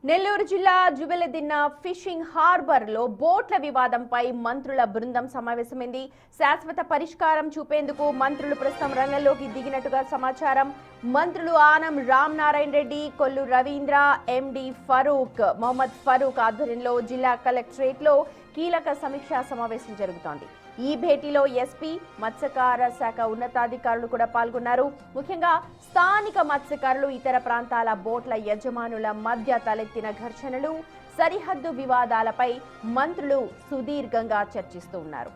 నెల్లూరు జిల్లా జువెలదిన్న fishing harbour లో బోట్ల వివాదంపై మంత్రుల బృందం సమావేశమైంది. శాశ్వత పరిష్కారం చూపేందుకు మంత్రులు ప్రస్తుతం రంగంలోకి దిగినట్టుగా సమాచారం. మంత్రులు ఆనం రామనారాయణ రెడ్డి, కొల్లు రవీంద్ర, ఎండి మొహమ్మద్ ఫరూక్ ఆధ్వర్యంలో జిల్లా కలెక్టరేట్ లో కీలక సమీక్షా సమావేశం జరుగుతోంది. ఈ భేటీలో ఎస్పీ, మత్స్యకార శాఖ ఉన్నతాధికారులు కూడా పాల్గొన్నారు. ముఖ్యంగా స్థానిక మత్స్యకారులు, ఇతర ప్రాంతాల బోట్ల యజమానుల మధ్య తలెత్తిన ఘర్షణలు, సరిహద్దు వివాదాలపై మంత్రులు సుదీర్ఘంగా చర్చిస్తూ ఉన్నారు.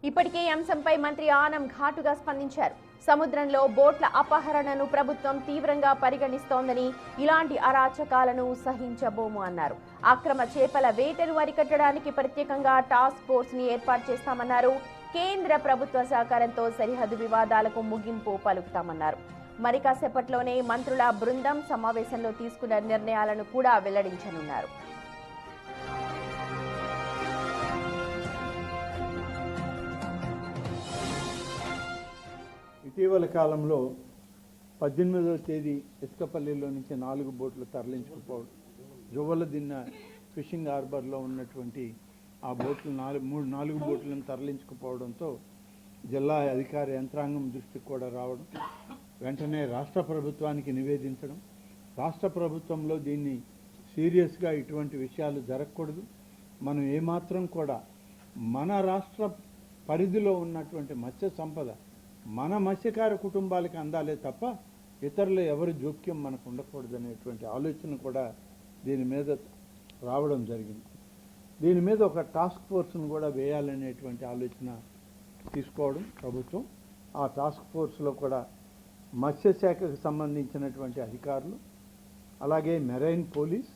ఇప్పటికే ఈ అంశంపై మంత్రి ఆనం ఘాటుగా స్పందించారు. సముద్రంలో బోట్ల అపహరణను ప్రభుత్వం తీవ్రంగా పరిగణిస్తోందని, ఇలాంటి అరాచకాలను సహించబోము అన్నారు. అక్రమ చేపల వేటను అరికట్టడానికి ప్రత్యేకంగా టాస్క్ ఫోర్స్ ని ఏర్పాటు చేస్తామన్నారు. కేంద్ర ప్రభుత్వ సహకారంతో సరిహద్దు వివాదాలకు ముగింపు పలుకుతామన్నారు. మరి కాసేపట్లోనే మంత్రుల బృందం సమావేశంలో తీసుకున్న నిర్ణయాలను కూడా వెల్లడించనున్నారు. ఇటీవల కాలంలో 18వ తేదీ ఇసుకపల్లిలో నుంచి 4 బోట్లు తరలించుకుపోవడం, జువెలదిన్న ఫిషింగ్ హార్బర్లో ఉన్నటువంటి ఆ బోట్లు 4 బోట్లను తరలించుకుపోవడంతో జిల్లా అధికార యంత్రాంగం దృష్టికి కూడా రావడం, వెంటనే రాష్ట్ర ప్రభుత్వానికి నివేదించడం, రాష్ట్ర ప్రభుత్వంలో దీన్ని సీరియస్గా ఇటువంటి విషయాలు జరగకూడదు, మనం ఏమాత్రం కూడా మన రాష్ట్ర పరిధిలో ఉన్నటువంటి మత్స్య సంపద మన మత్స్యకార కుటుంబాలకి అందాలే తప్ప ఇతరులు ఎవరి జోక్యం మనకు ఉండకూడదు అనేటువంటి ఆలోచన కూడా దీని మీద రావడం జరిగింది. దీని మీద ఒక టాస్క్ ఫోర్స్ను కూడా వేయాలనేటువంటి ఆలోచన తీసుకోవడం ప్రభుత్వం. ఆ టాస్క్ ఫోర్స్లో కూడా మత్స్యశాఖకు సంబంధించినటువంటి అధికారులు, అలాగే మెరైన్ పోలీస్,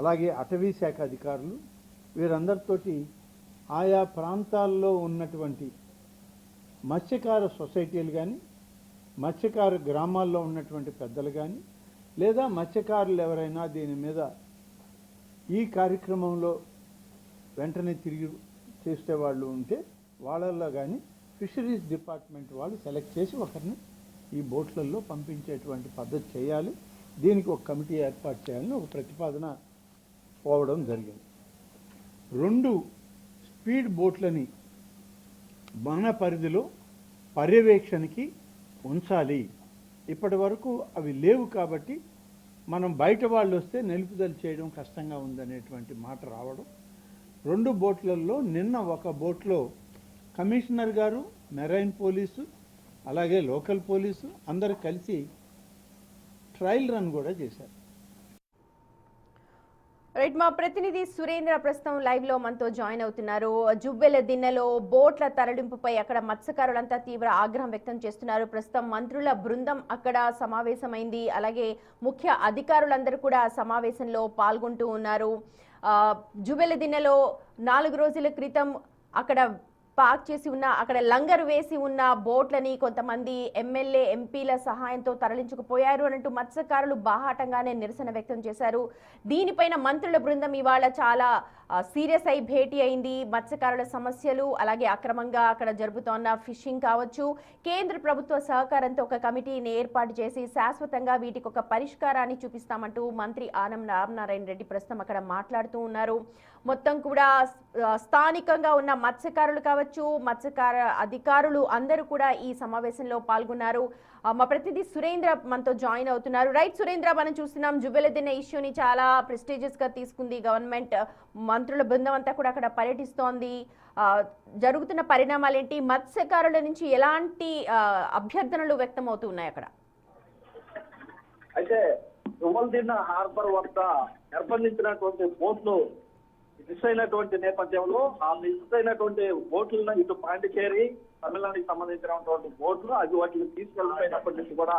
అలాగే అటవీ శాఖ అధికారులు, వీరందరితోటి ఆయా ప్రాంతాల్లో ఉన్నటువంటి మత్స్యకార సొసైటీలు కానీ, మత్స్యకార గ్రామాల్లో ఉన్నటువంటి పెద్దలు కానీ, లేదా మత్స్యకారులు ఎవరైనా దీని మీద ఈ కార్యక్రమంలో వెంటనే తిరిగి చేసే వాళ్ళు ఉంటే వాళ్ళల్లో కానీ ఫిషరీస్ డిపార్ట్మెంట్ వాళ్ళు సెలెక్ట్ చేసి ఒకరిని ఈ బోట్లలో పంపించేటువంటి పద్ధతి చేయాలి. దీనికి ఒక కమిటీ ఏర్పాటు చేయాలని ఒక ప్రతిపాదన పోవడం జరిగింది. 2 స్పీడ్ బోట్లని మన పరిధిలో పర్యవేక్షణకి ఉంచాలి. ఇప్పటి వరకు అవి లేవు కాబట్టి మనం బయట వాళ్ళు వస్తే నిలుపుదల చేయడం కష్టంగా ఉందనేటువంటి మాట రావడం. 2 బోట్లలో నిన్న ఒక బోట్లో కమిషనర్ గారు, మెరైన్ పోలీసు, అలాగే లోకల్ పోలీసు అందరూ కలిసి ట్రయల్ రన్ కూడా చేశారు. రైట్, మా ప్రతినిధి సురేంద్ర ప్రస్తుతం లైవ్ లో మనతో జాయిన్ అవుతున్నారు. జువ్వెలదిన్నెలో బోట్ల తరలింపుపై అక్కడ మత్స్యకారులంతా తీవ్ర ఆగ్రహం వ్యక్తం చేస్తున్నారు. ప్రస్తుతం మంత్రుల బృందం అక్కడ సమావేశమైంది. అలాగే ముఖ్య అధికారులందరూ కూడా సమావేశంలో పాల్గొంటూ ఉన్నారు. జువ్వెలదిన్నెలో 4 రోజుల క్రితం అక్కడ పార్క్ చేసి ఉన్న, అక్కడ లంగరు వేసి ఉన్న బోట్లని కొంతమంది ఎమ్మెల్యే, ఎంపీల సహాయంతో తరలించుకుపోయారు అనంటూ మత్స్యకారులు బాహాటంగానే నిరసన వ్యక్తం చేశారు. దీనిపైన మంత్రుల బృందం ఇవాళ చాలా సీరియస్ అయి భేటీ అయింది. మత్స్యకారుల సమస్యలు, అలాగే అక్రమంగా అక్కడ జరుపుతోన్న ఫిషింగ్ కావచ్చు, కేంద్ర ప్రభుత్వ సహకారంతో ఒక కమిటీని ఏర్పాటు చేసి శాశ్వతంగా వీటికి ఒక పరిష్కారాన్ని చూపిస్తామంటూ మంత్రి ఆనం రామనారాయణ రెడ్డి ప్రస్తుతం అక్కడ మాట్లాడుతూ ఉన్నారు. మొత్తం కూడా స్థానికంగా ఉన్న మత్స్యకారులు కావచ్చు, మత్స్యకార అధికారులు అందరూ కూడా ఈ సమావేశంలో పాల్గొన్నారు. మా ప్రతినిధి సురేంద్ర మనతో జాయిన్ అవుతున్నారు. రైట్ సురేంద్ర, మనం చూస్తున్నాం జువ్వెలదిన్న ఇష్యూని చాలా ప్రెస్టీజియస్ గా తీసుకుంది గవర్నమెంట్. మంత్రుల బృందం అంతా కూడా అక్కడ పర్యటిస్తోంది. జరుగుతున్న పరిణామాలు ఏంటి? మత్స్యకారుల నుంచి ఎలాంటి అభ్యర్థనలు వ్యక్తం అవుతున్నాయి అక్కడ? అయితే జువ్వెలదిన్న హార్బర్ వద్ద నిర్బంధించినటువంటి బోట్లు మిస్ అయినటువంటి నేపథ్యంలో ఆ మిస్ అయినటువంటి బోట్లను ఇటు పాండిచేరి, తమిళనాడుకి సంబంధించినటువంటి బోట్లు అవి వాటిని తీసుకెళ్లిపోయినప్పటి నుంచి కూడా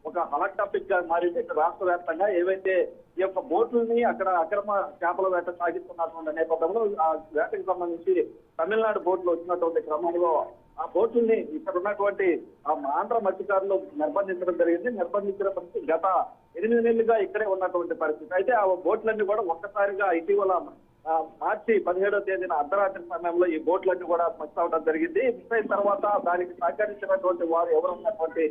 ఒక హాట్ టాపిక్ గా మారింది. రాష్ట్ర వ్యాప్తంగా ఏవైతే ఈ యొక్క బోట్లని అక్కడ అక్రమ చేపల వేట సాగిస్తున్నటువంటి నేపథ్యంలో ఆ వేటకు సంబంధించి తమిళనాడు బోట్లు వచ్చినటువంటి క్రమంలో ఆ బోట్లని ఇక్కడ ఉన్నటువంటి ఆంధ్ర మత్స్యకారులు నిర్బంధించడం జరిగింది. నిర్బంధించిన గత 8 నెలలుగా ఇక్కడే ఉన్నటువంటి పరిస్థితి. అయితే ఆ బోట్లన్నీ కూడా ఒక్కసారిగా ఇటీవల మార్చి 17వ తేదీన అర్ధరాత్రి సమయంలో ఈ బోట్లన్నీ కూడా మిస్ అవడం జరిగింది. మిస్ అయిన తర్వాత దానికి సహకరించినటువంటి వారు ఎవరు ఉన్నటువంటి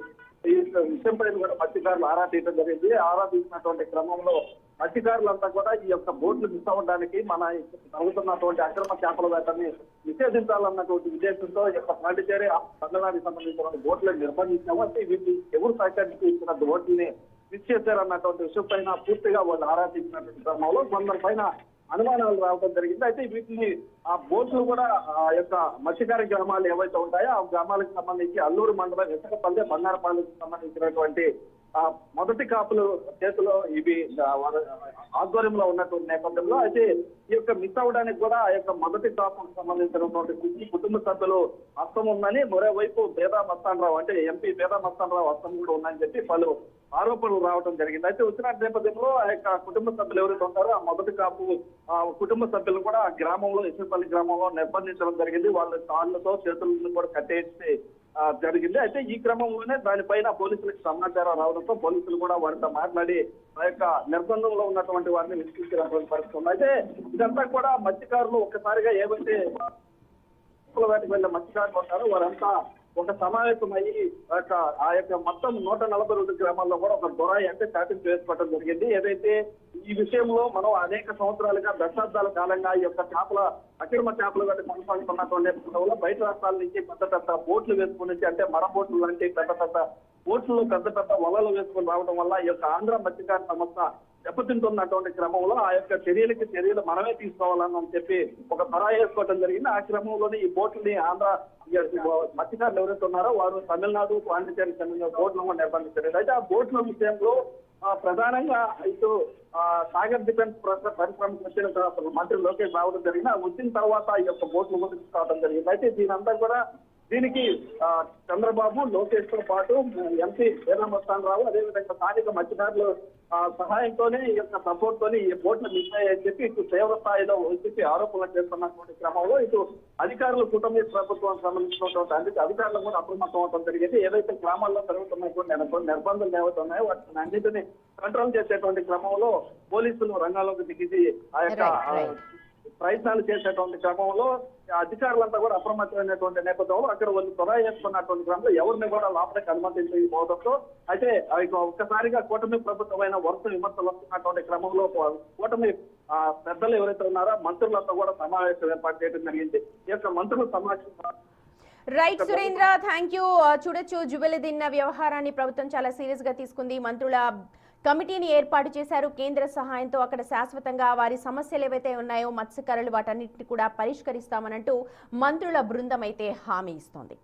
ఈ విషయంపై కూడా మత్స్యకారులు ఆరా తీయడం జరిగింది. ఆరా తీసినటువంటి క్రమంలో మత్స్యకారులంతా కూడా ఈ యొక్క బోట్లు మిస్ అవ్వడానికి మన జరుగుతున్నటువంటి అక్రమ చేపల వేటని నిషేధించాలన్నటువంటి ఉద్దేశంతో ఈ యొక్క పాండిచేరి తమిళనాడుకి సంబంధించిన బోట్లను నిర్బంధించాము. అంటే వీటిని ఎవరు సహకరించి ఇచ్చిన బోట్లని మిస్ చేశారన్నటువంటి విషయం పైన పూర్తిగా వాళ్ళు ఆరా తీసినటువంటి క్రమంలో కొందరి పైన అనుమానాలు రావడం జరిగింది. అయితే వీటిని ఆ బోట్లు కూడా ఆ యొక్క మత్స్యకార గ్రామాలు ఏవైతే ఉంటాయో ఆ గ్రామాలకు సంబంధించి అల్లూరు మండలం ఇసుకపల్లె బంగారపాలెంకి సంబంధించినటువంటి మొదటి కాపులు చేతిలో ఇవి ఆధ్వర్యంలో ఉన్నటువంటి నేపథ్యంలో అయితే ఈ యొక్క మిస్ అవడానికి కూడా ఆ యొక్క మొదటి కాపుకు సంబంధించినటువంటి కుటుంబ సభ్యులు హస్తం ఉందని, మరోవైపు బేదా మస్తానరావు అంటే ఎంపీ బేదా మస్తానరావు హస్తం కూడా ఉందని చెప్పి పలు ఆరోపణలు రావడం జరిగింది. అయితే వచ్చిన నేపథ్యంలో ఆ యొక్క కుటుంబ సభ్యులు ఎవరైతే ఉంటారో ఆ మొదటి కాపు కుటుంబ సభ్యులు కూడా ఆ గ్రామంలో ఇసుకపల్లి గ్రామంలో నిర్బంధించడం జరిగింది. వాళ్ళ కాళ్ళతో చేతులను కూడా కట్టేసి జరిగింది. అయితే ఈ క్రమంలోనే దానిపైన పోలీసులకు సమాచారం రావడంతో పోలీసులు కూడా వారితో మాట్లాడి ఆ యొక్క నిర్బంధంలో ఉన్నటువంటి వారిని విశ్లేషించినటువంటి పరిస్థితి ఉంది. అయితే ఇదంతా కూడా మత్స్యకారులు ఒక్కసారిగా ఏవైతే వేటకు వెళ్ళే మత్స్యకారులు ఉంటారో వారంతా ఒక సమావేశం అయ్యి ఆ యొక్క మొత్తం 142 గ్రామాల్లో కూడా ఒక దొరాయి అంటే చాటింపు వేసుకోవడం జరిగింది. ఏదైతే ఈ విషయంలో మనం అనేక సంవత్సరాలుగా దశాబ్దాల కాలంగా ఈ యొక్క అక్రమ చేపల వేట కొనసాగుతున్నటువంటి నేపథ్యంలో బయట రాష్ట్రాల నుంచి పెద్ద పెద్ద బోట్లు వేసుకుని అంటే మర బోట్లు లాంటి పెద్ద పెద్ద బోట్లు పెద్ద పెద్ద వలలు వేసుకుని రావడం వల్ల ఈ యొక్క ఆంధ్ర మత్స్యకార సంస్థ దెబ్బతింటున్నటువంటి క్రమంలో ఆ యొక్క చర్యలు మనమే తీసుకోవాలని చెప్పి ఒక దొరాయి వేసుకోవడం జరిగింది. ఆ క్రమంలోనే ఈ బోట్లని ఆంధ్ర మత్స్యకారులు ఎవరైతే ఉన్నారో వారు తమిళనాడు పాండిచేరికి చెందిన బోట్లను నిర్బంధించారు. అయితే ఆ బోట్ల విషయంలో ప్రధానంగా ఇటు సాగర్ డిఫెన్స్ పరిశ్రమకు వచ్చిన మంత్రి లోకేష్ రావడం జరిగింది. వచ్చిన తర్వాత ఈ యొక్క బోట్లు కూడా తీసుకోవడం జరిగింది. అయితే దీనికి చంద్రబాబు లోకేష్ తో పాటు ఎంపీ బేదా మస్తానరావు అదేవిధంగా స్థానిక మత్స్యకారులు సహాయంతోనే ఈ యొక్క సపోర్ట్ తోని ఈ బోట్లు మిస్ అయ్యాయని చెప్పి ఇటు తీవ్ర స్థాయిలో వచ్చి ఆరోపణలు చేస్తున్నటువంటి క్రమంలో ఇటు అధికారులు కూటమి ప్రభుత్వం సంబంధించినటువంటి అధికారులు కూడా అప్రమత్తం అవడం జరిగింది. ఏదైతే గ్రామాల్లో జరుగుతున్నటువంటి నిర్బంధాలు ఏవైతే ఉన్నాయో వాటిని అన్నింటినీ కంట్రోల్ చేసేటువంటి క్రమంలో పోలీసులు రంగంలోకి దిగి ఆ యొక్క ప్రయత్నాలు చేసేటువంటి క్రమంలో అధికారులంతా కూడా అప్రమత్తమైనటువంటి నేపథ్యంలో అక్కడ వాళ్ళు త్వర చేసుకున్నటువంటి క్రమంలో ఎవరిని కూడా లోపలికి అనుమతించకపోవడంతో అయితే ఒక్కసారిగా కూటమి ప్రభుత్వమైన వరుస విమర్శలు వస్తున్నటువంటి క్రమంలో కూటమి పెద్దలు ఎవరైతే ఉన్నారో మంత్రులంతా కూడా సమావేశం ఏర్పాటు చేయడం జరిగింది. ఈ యొక్క మంత్రుల సమావేశం రైట్ సురేంద్ర, థ్యాంక్ యూ. చూడొచ్చు జువెలి దిన్న వ్యవహారాన్ని ప్రభుత్వం చాలా సీరియస్ గా తీసుకుంది. మంత్రుల కమిటీని ఏర్పాటు చేశారు కేంద్ర సహాయంతో. అక్కడ శాశ్వతంగా వారి సమస్యలు ఏవైతే ఉన్నాయో మత్స్యకారులు వాటన్నిటిని కూడా పరిష్కరిస్తామనంటూ మంత్రుల బృందం అయితే హామీ ఇస్తోంది.